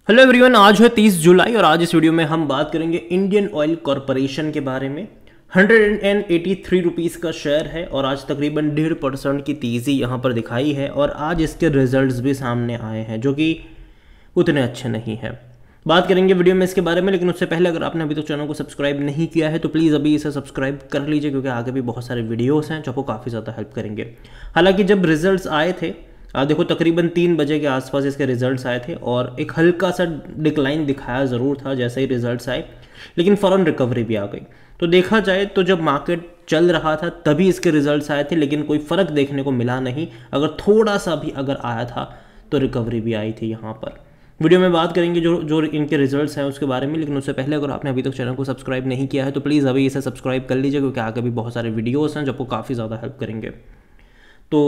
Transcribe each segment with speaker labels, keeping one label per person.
Speaker 1: Hello everyone, आज है 30 जुलाई और आज इस वीडियो में हम बात करेंगे इंडियन ऑयल कॉरपोरेशन के बारे में। 183 रुपीज़ का शेयर है और आज तकरीबन 1.5% की तेज़ी यहाँ पर दिखाई है और आज इसके रिजल्ट्स भी सामने आए हैं जो कि उतने अच्छे नहीं हैं। बात करेंगे वीडियो में इसके बारे में, लेकिन उससे पहले अगर आपने अभी तक चैनल को सब्सक्राइब नहीं किया है तो प्लीज़ अभी इसे सब्सक्राइब कर लीजिए, क्योंकि आगे भी बहुत सारे वीडियोस हैं जो आपको काफ़ी ज़्यादा हेल्प करेंगे। हालांकि जब रिजल्ट्स आए थे, देखो तकरीबन 3 बजे के आसपास इसके रिजल्ट्स आए थे और एक हल्का सा डिक्लाइन दिखाया ज़रूर था जैसे ही रिजल्ट्स आए, लेकिन फ़ौरन रिकवरी भी आ गई। तो देखा जाए तो जब मार्केट चल रहा था तभी इसके रिजल्ट्स आए थे, लेकिन कोई फ़र्क देखने को मिला नहीं। अगर थोड़ा सा भी अगर आया था तो रिकवरी भी आई थी यहाँ पर। वीडियो में बात करेंगे जो इनके रिजल्ट्स हैं उसके बारे में, लेकिन उससे पहले अगर आपने अभी तक चैनल को सब्सक्राइब नहीं किया है तो प्लीज़ अभी इसे सब्सक्राइब कर लीजिए, क्योंकि आगे भी बहुत सारे वीडियोस हैं जो आपको काफ़ी ज़्यादा हेल्प करेंगे। तो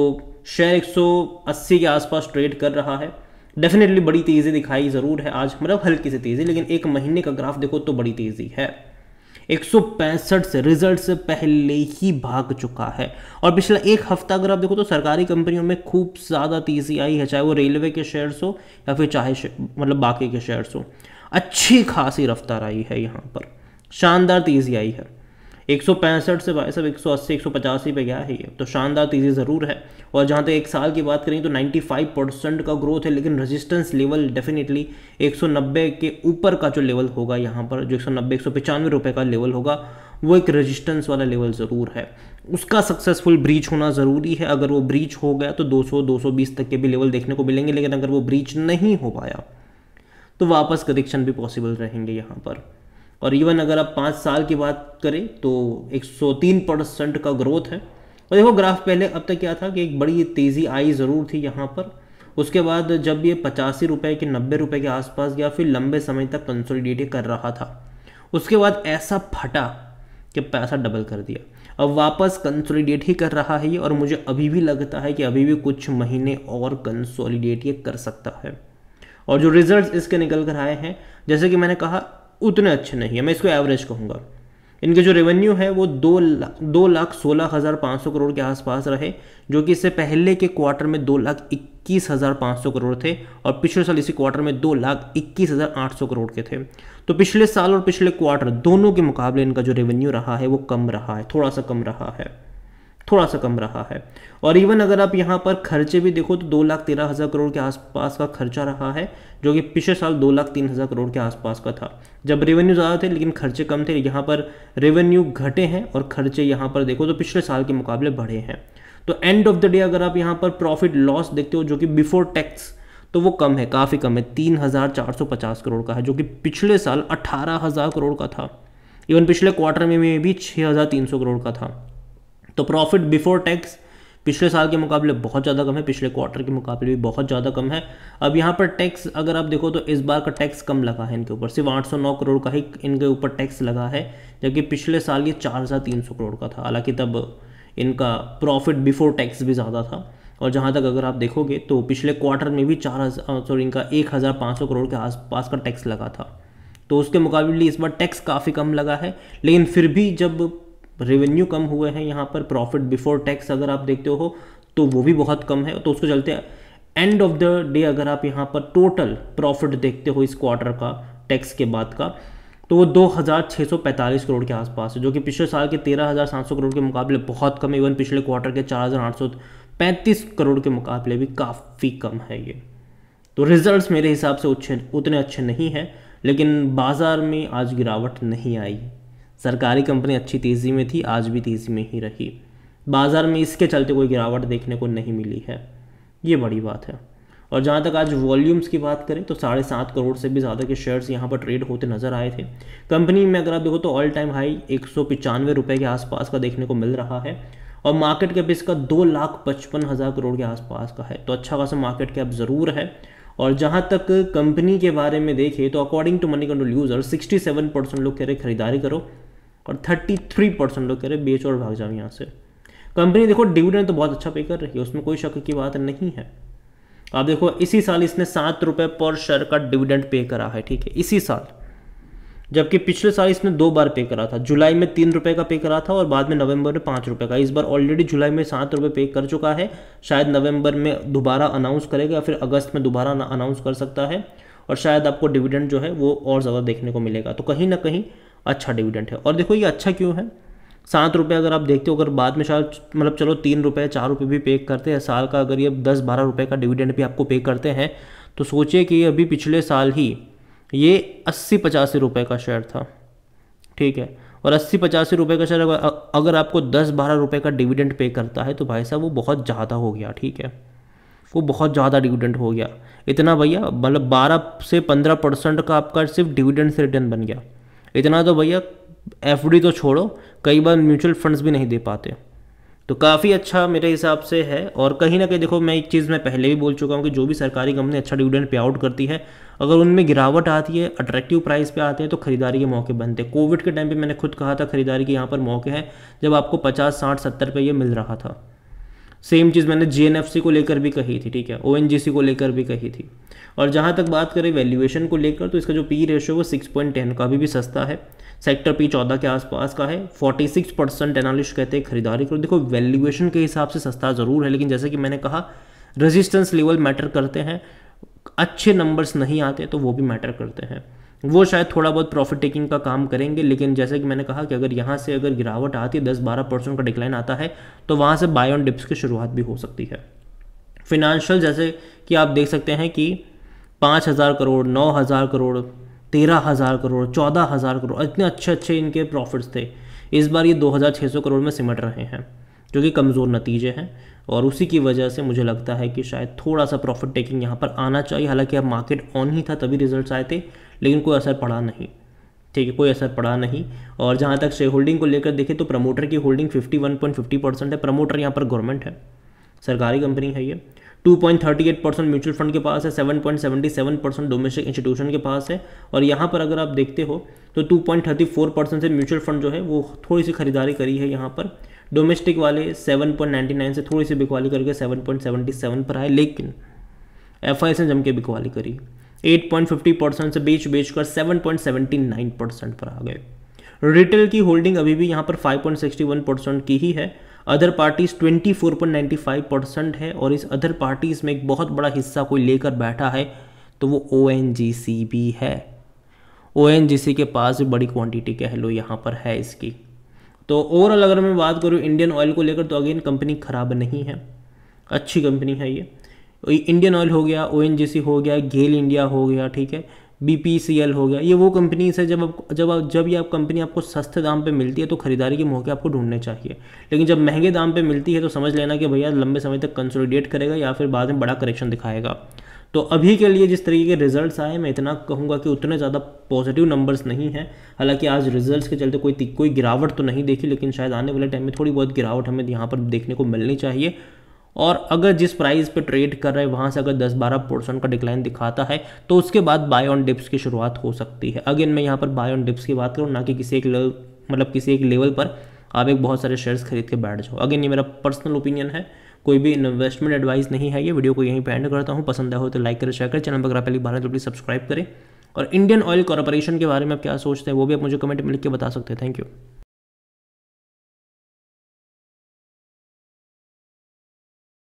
Speaker 1: शेयर 180 के आसपास ट्रेड कर रहा है। डेफिनेटली बड़ी तेज़ी दिखाई ज़रूर है आज, मतलब हल्की सी तेज़ी, लेकिन एक महीने का ग्राफ देखो तो बड़ी तेज़ी है। 165 से रिजल्ट से पहले ही भाग चुका है। और पिछला एक हफ्ता अगर आप देखो तो सरकारी कंपनियों में खूब ज़्यादा तेज़ी आई है, चाहे वो रेलवे के शेयर्स हो या फिर चाहे मतलब बाकी के शेयर्स हो। अच्छी खासी रफ्तार आई है यहाँ पर, शानदार तेज़ी आई है। 165 से भाई साहब 180 185 पे गया है ये, तो शानदार तेज़ी ज़रूर है। और जहाँ तक एक साल की बात करें तो 95% का ग्रोथ है, लेकिन रेजिस्टेंस लेवल डेफिनेटली 190 के ऊपर का जो लेवल होगा यहाँ पर, जो 190 195 रुपये का लेवल होगा, वो एक रेजिस्टेंस वाला लेवल ज़रूर है। उसका सक्सेसफुल ब्रीच होना ज़रूरी है। अगर वो ब्रीच हो गया तो 200 220 तक के भी लेवल देखने को मिलेंगे, लेकिन अगर वो ब्रीच नहीं हो पाया तो वापस करेक्शन भी पॉसिबल रहेंगे यहाँ पर। और इवन अगर आप 5 साल की बात करें तो 103% का ग्रोथ है। और देखो ग्राफ पहले अब तक क्या था कि एक बड़ी तेज़ी आई ज़रूर थी यहाँ पर, उसके बाद जब ये 85 रुपये के 90 रुपये के आसपास गया, फिर लंबे समय तक कंसोलिडेट कर रहा था। उसके बाद ऐसा फटा कि पैसा डबल कर दिया। अब वापस कंसोलिडेट ही कर रहा है ये, और मुझे अभी भी लगता है कि अभी भी कुछ महीने और कंसोलिडेट ये कर सकता है। और जो रिजल्ट्स इसके निकल कर आए हैं, जैसे कि मैंने कहा, उतने अच्छे नहीं है, मैं इसको एवरेज कहूँगा। इनके जो रेवेन्यू है वो 2,16,500 करोड़ के आसपास रहे, जो कि इससे पहले के क्वार्टर में 2,21,500 करोड़ थे और पिछले साल इसी क्वार्टर में 2,21,800 करोड़ के थे। तो पिछले साल और पिछले क्वार्टर दोनों के मुकाबले इनका जो रेवेन्यू रहा है वो कम रहा है, थोड़ा सा कम रहा है। और इवन अगर आप यहाँ पर खर्चे भी देखो तो 2,13,000 करोड़ के आसपास का खर्चा रहा है, जो कि पिछले साल 2,03,000 करोड़ के आसपास का था, जब रेवेन्यू ज़्यादा थे लेकिन खर्चे कम थे। यहाँ पर रेवेन्यू घटे हैं और खर्चे यहाँ पर देखो तो पिछले साल के मुकाबले बढ़े हैं। तो एंड ऑफ द डे अगर आप यहाँ पर प्रॉफिट लॉस देखते हो, जो कि बिफोर टैक्स, तो वो कम है, काफ़ी कम है, 3,450 करोड़ का है, जो कि पिछले साल 18,000 करोड़ का था। इवन पिछले क्वार्टर में भी 6,300 करोड़ का था। तो प्रॉफिट बिफोर टैक्स पिछले साल के मुकाबले बहुत ज़्यादा कम है, पिछले क्वार्टर के मुकाबले भी बहुत ज़्यादा कम है। अब यहाँ पर टैक्स अगर आप देखो तो इस बार का टैक्स कम लगा है इनके ऊपर, सिर्फ 809 करोड़ का ही इनके ऊपर टैक्स लगा है, जबकि पिछले साल ये 4,300 करोड़ का था। हालांकि तब इनका प्रॉफिट बिफोर टैक्स भी ज़्यादा था। और जहाँ तक अगर आप देखोगे तो पिछले क्वार्टर में भी इनका 1,500 करोड़ के आसपास का टैक्स लगा था। तो उसके मुकाबले इस बार टैक्स काफ़ी कम लगा है, लेकिन फिर भी जब रेवेन्यू कम हुए हैं यहाँ पर, प्रॉफिट बिफोर टैक्स अगर आप देखते हो तो वो भी बहुत कम है। तो उसको चलते एंड ऑफ द डे अगर आप यहाँ पर टोटल प्रॉफिट देखते हो इस क्वार्टर का टैक्स के बाद का, तो वो 2,645 करोड़ के आसपास है, जो कि पिछले साल के 13,700 करोड़ के मुकाबले बहुत कम है। इवन पिछले क्वार्टर के 4,835 करोड़ के मुकाबले भी काफ़ी कम है ये। तो रिजल्ट्स मेरे हिसाब से उतने अच्छे नहीं हैं, लेकिन बाज़ार में आज गिरावट नहीं आई। सरकारी कंपनी अच्छी तेज़ी में थी, आज भी तेज़ी में ही रही। बाज़ार में इसके चलते कोई गिरावट देखने को नहीं मिली है, ये बड़ी बात है। और जहाँ तक आज वॉल्यूम्स की बात करें तो 7.5 करोड़ से भी ज़्यादा के शेयर्स यहाँ पर ट्रेड होते नज़र आए थे। कंपनी में अगर आप देखो तो ऑल टाइम हाई 195 रुपये के आसपास का देखने को मिल रहा है, और मार्केट कैप इसका 2,55,000 करोड़ के आसपास का है। तो अच्छा खासा मार्केट कैप ज़रूर है। और जहाँ तक कंपनी के बारे में देखें तो according to Moneycontrol user 67% लोग कह रहे खरीदारी करो और 33% लोग कह रहे बेच और भाग जाओ यहाँ से। कंपनी देखो डिविडेंड तो बहुत अच्छा पे कर रही है, उसमें कोई शक की बात नहीं है। आप देखो इसी साल इसने 7 रुपये पर शेयर का डिविडेंड पे करा है, ठीक है, इसी साल, जबकि पिछले साल इसने 2 बार पे करा था। जुलाई में 3 रुपये का पे करा था और बाद में नवंबर में 5 रुपये का। इस बार ऑलरेडी जुलाई में 7 रुपये पे कर चुका है, शायद नवंबर में दोबारा अनाउंस करेगा या फिर अगस्त में दोबारा अनाउंस कर सकता है। और शायद आपको डिविडेंड जो है वो और ज़्यादा देखने को मिलेगा। तो कहीं ना कहीं अच्छा डिविडेंड है। और देखो ये अच्छा क्यों है, 7 रुपये अगर आप देखते हो, अगर बाद में शायद मतलब चलो 3 रुपये 4 रुपये भी पे करते हैं साल का, अगर ये 10-12 रुपये का डिविडेंड भी आपको पे करते हैं, तो सोचिए कि अभी पिछले साल ही ये 80-85 रुपये का शेयर था, ठीक है। और 80-85 रुपये का शेयर अगर आपको 10-12 रुपये का डिविडेंड पे करता है तो भाई साहब वो बहुत ज़्यादा हो गया, ठीक है, वो बहुत ज़्यादा डिविडेंड हो गया। इतना भैया मतलब 12 से 15% का आपका सिर्फ डिविडेंड से रिटर्न बन गया। इतना तो भैया एफडी तो छोड़ो, कई बार म्यूचुअल फंड्स भी नहीं दे पाते। तो काफ़ी अच्छा मेरे हिसाब से है। और कहीं ना कहीं देखो, मैं एक चीज़ मैं पहले भी बोल चुका हूँ कि जो भी सरकारी कंपनी अच्छा डिविडेंड पे आउट करती है, अगर उनमें गिरावट आती है, अट्रैक्टिव प्राइस पे आते हैं, तो खरीदारी के मौके बनते हैं। कोविड के टाइम पे मैंने खुद कहा था खरीदारी के यहाँ पर मौके हैं, जब आपको 50, 60, 70 पे ये मिल रहा था। सेम चीज़ मैंने जीएनएफसी को लेकर भी कही थी, ठीक है, ओएनजीसी को लेकर भी कही थी। और जहाँ तक बात करें वैल्यूएशन को लेकर, तो इसका जो पी रेशियो वो 6.10 का भी सस्ता है। सेक्टर पी 14 के आसपास का है। 46% एनालिस्ट कहते हैं खरीदारी करो। देखो वैल्यूएशन के हिसाब से सस्ता ज़रूर है, लेकिन जैसे कि मैंने कहा रेजिस्टेंस लेवल मैटर करते हैं, अच्छे नंबर्स नहीं आते तो वो भी मैटर करते हैं। वो शायद थोड़ा बहुत प्रॉफिट टेकिंग का काम करेंगे, लेकिन जैसे कि मैंने कहा कि अगर यहाँ से अगर गिरावट आती है, 10-12% का डिक्लाइन आता है, तो वहाँ से बाय ऑन डिप्स की शुरुआत भी हो सकती है। फिनेंशियल जैसे कि आप देख सकते हैं कि 5,000 करोड़, 9,000 करोड़, 13,000 करोड़, 14,000 करोड़, इतने अच्छे अच्छे इनके प्रॉफिट्स थे। इस बार ये 2,600 करोड़ में सिमट रहे हैं, जो कि कमज़ोर नतीजे हैं। और उसी की वजह से मुझे लगता है कि शायद थोड़ा सा प्रॉफिट टेकिंग यहाँ पर आना चाहिए। हालांकि अब मार्केट ऑन ही था तभी रिजल्ट्स आए थे, लेकिन कोई असर पड़ा नहीं, ठीक है, कोई असर पड़ा नहीं। और जहाँ तक शेयर होल्डिंग को लेकर देखें तो प्रमोटर की होल्डिंग 51.50% है। प्रमोटर यहाँ पर गवर्नमेंट है, सरकारी कंपनी है ये। 2.38% म्यूचुअल फंड के पास है, 7.77% डोमेस्टिक इंस्टीट्यूशन के पास है। और यहाँ पर अगर आप देखते हो तो 2.34% से म्यूचुअल फंड जो है वो थोड़ी सी खरीदारी करी है यहाँ पर। डोमेस्टिक वाले 7.99 से थोड़ी सी बिकवाली करके 7.77 पर आए, लेकिन एफआईएस ने जम के बिकवाली करी। 8.50% से बेच कर 7.79% पर आ गए। रिटेल की होल्डिंग अभी भी यहाँ पर 5.61% की ही है। अदर पार्टीज 24.95% है। और इस अदर पार्टीज में एक बहुत बड़ा हिस्सा कोई लेकर बैठा है, तो वो ओएनजीसी भी है। ओएनजीसी के पास भी बड़ी क्वांटिटी कह लो यहाँ पर है इसकी। तो ओवरऑल अगर मैं बात करूँ इंडियन ऑयल को लेकर, तो अगेन कंपनी खराब नहीं है, अच्छी कंपनी है ये। इंडियन ऑयल हो गया, ओएनजीसी हो गया, गेल इंडिया हो गया, ठीक है, बीपीसीएल हो गया, ये वो कंपनी है जब ये कंपनी आपको सस्ते दाम पे मिलती है तो खरीदारी के मौके आपको ढूंढने चाहिए। लेकिन जब महंगे दाम पे मिलती है तो समझ लेना कि भैया लंबे समय तक कंसोलिडेट करेगा या फिर बाद में बड़ा करेक्शन दिखाएगा। तो अभी के लिए जिस तरीके के रिजल्ट्स आए, मैं इतना कहूँगा कि उतने ज़्यादा पॉजिटिव नंबर्स नहीं हैं। हालांकि आज रिजल्ट्स के चलते कोई गिरावट तो नहीं देखी, लेकिन शायद आने वाले टाइम में थोड़ी बहुत गिरावट हमें यहाँ पर देखने को मिलनी चाहिए। और अगर जिस प्राइस पे ट्रेड कर रहे हैं वहाँ से अगर 10-12% का डिक्लाइन दिखाता है, तो उसके बाद बाय ऑन डिप्स की शुरुआत हो सकती है। अगेन मैं यहाँ पर बाय ऑन डिप्स की बात करूँ, ना कि किसी एक लेवल पर आप एक बहुत सारे शेयर्स खरीद के बैठ जाओ। अगेन ये मेरा पर्सनल ओपिनियन है, कोई भी इन्वेस्टमेंट एडवाइस नहीं है। ये वीडियो को यहीं पे एंड करता हूँ। पसंद आया हो तो लाइक करें, शेयर करें। चैनल पर अगर आप पहली बार हैं तो प्लीज़ सब्सक्राइब करें। और इंडियन ऑयल कॉर्पोरेशन के बारे में आप क्या सोचते हैं वो भी आप मुझे कमेंट में लिख के बता सकते हैं। Thank you.